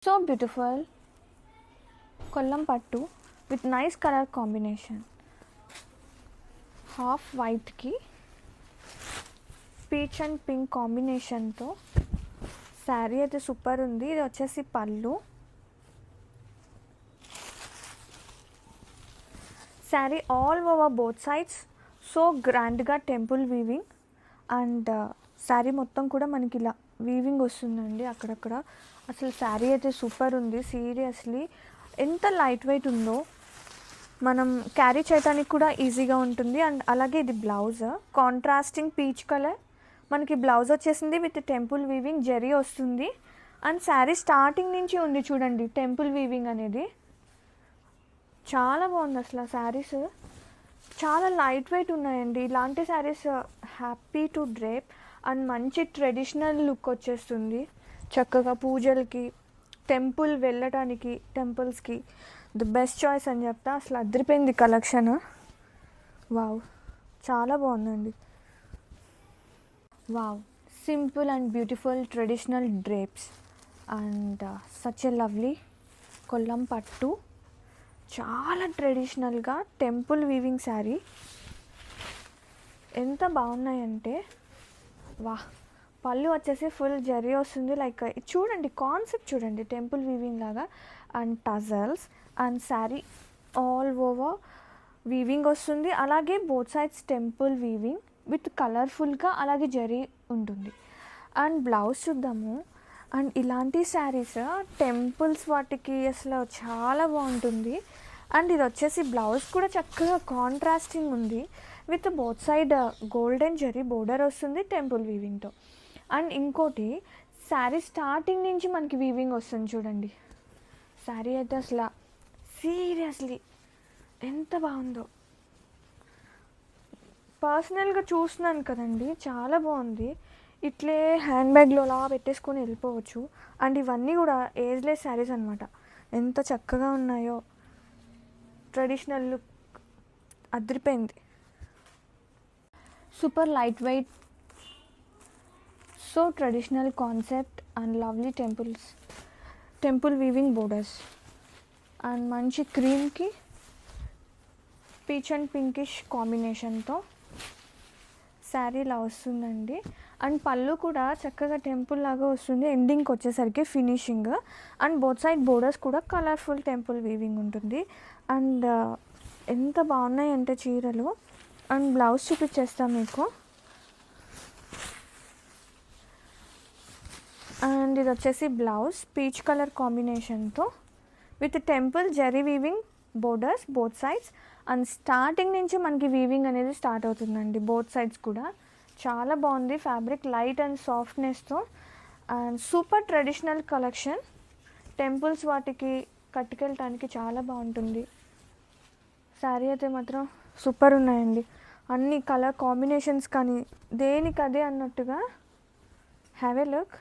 So beautiful kollam pattu with nice color combination. Half white ki peach and pink combination తో శారీ అయితే super ఉంది. ఇది వచ్చేసి పళ్ళు. Sari all over both sides so గ్రాండ్గా టెంపుల్ వీవింగ్ అండ్ శారీ మొత్తం కూడా మనకి ఇలా వీవింగ్ వస్తుందండి అక్కడక్కడ. అసలు శారీ అయితే సూపర్ ఉంది. సీరియస్లీ ఎంత లైట్ వెయిట్ ఉందో, మనం క్యారీ చేయడానికి కూడా ఈజీగా ఉంటుంది. అండ్ అలాగే ఇది బ్లౌజ్ కాంట్రాస్టింగ్ పీచ్ కలర్ మనకి బ్లౌజ్ వచ్చేసింది విత్ టెంపుల్ వీవింగ్ జరీ వస్తుంది. అండ్ శారీ స్టార్టింగ్ నుంచి ఉంది చూడండి టెంపుల్ వీవింగ్ అనేది. చాలా బాగుంది అసలు. శారీస్ చాలా లైట్ వెయిట్ ఉన్నాయండి. ఇలాంటి saris happy to drape and మంచి ట్రెడిషనల్ లుక్ వచ్చేస్తుంది. చక్కగా పూజలకి టెంపుల్ వెళ్ళటానికి టెంపుల్స్కి ది బెస్ట్ చాయిస్ అని చెప్తా. అసలు అదిరిపోయింది కలెక్షన్. వావ్, చాలా బాగుందండి. Wow, simple and beautiful traditional drapes and such a lovely Kollam పట్టు. చాలా ట్రెడిషనల్గా టెంపుల్ వీవింగ్ శారీ. ఎంత బాగున్నాయంటే వా. పళ్ళు వచ్చేసి ఫుల్ జరీ వస్తుంది. లైక్ చూడండి కాన్సెప్ట్ చూడండి టెంపుల్ వీవింగ్ లాగా. And tassels and sari all over weaving వస్తుంది. అలాగే both sides temple weaving with కలర్ఫుల్గా అలాగే జరీ ఉంటుంది. అండ్ బ్లౌజ్ చూద్దాము. అండ్ ఇలాంటి శారీస్ టెంపుల్స్ వాటికి అసలు చాలా బాగుంటుంది. అండ్ ఇది వచ్చేసి బ్లౌజ్ కూడా చక్కగా కాంట్రాస్టింగ్ ఉంది with both side golden zari border వస్తుంది టెంపుల్ వీవింగ్తో. అండ్ ఇంకోటి శారీ స్టార్టింగ్ నుంచి మనకి వీవింగ్ వస్తుంది చూడండి. శారీ అయితే అసలు సీరియస్లీ ఎంత బాగుందో. పర్సనల్గా చూస్తున్నాను కదండి, చాలా బాగుంది. ఇట్లే హ్యాండ్ బ్యాగ్లో అలా పెట్టేసుకొని వెళ్ళిపోవచ్చు. అండ్ ఇవన్నీ కూడా ఏజ్లెస్ శారీస్ అనమాట. ఎంత చక్కగా ఉన్నాయో. ట్రెడిషనల్ లుక్ అదిరిపోయింది. Super light weight, so traditional concept and lovely temple weaving borders and మంచి క్రీమ్కి పీచ్ అండ్ పింకిష్ కాంబినేషన్తో శారీ ఇలా వస్తుందండి. అండ్ పళ్ళు కూడా చక్కగా టెంపుల్ లాగా వస్తుంది ఎండింగ్కి వచ్చేసరికి finishing. And both side borders కూడా కలర్ఫుల్ టెంపుల్ వీవింగ్ ఉంటుంది. అండ్ ఎంత బాగున్నాయి అంటే చీరలు. అండ్ బ్లౌజ్ చూపించేస్తాను మీకు. అండ్ ఇది వచ్చేసి బ్లౌజ్ పీచ్ కలర్ కాంబినేషన్తో with temple zari weaving borders both sides. And starting నుంచి మనకి వీవింగ్ అనేది స్టార్ట్ అవుతుందండి బోత్ సైడ్స్ కూడా. చాలా బాగుంది. ఫ్యాబ్రిక్ లైట్ అండ్ సాఫ్ట్నెస్తో and super traditional collection. Temples వాటికి కట్టుకెళ్ళటానికి చాలా బాగుంటుంది. శారీ అయితే మాత్రం సూపర్ ఉన్నాయండి. అన్ని కలర్ కాంబినేషన్స్ కానీ దేనికదే అన్నట్టుగా. Have a look.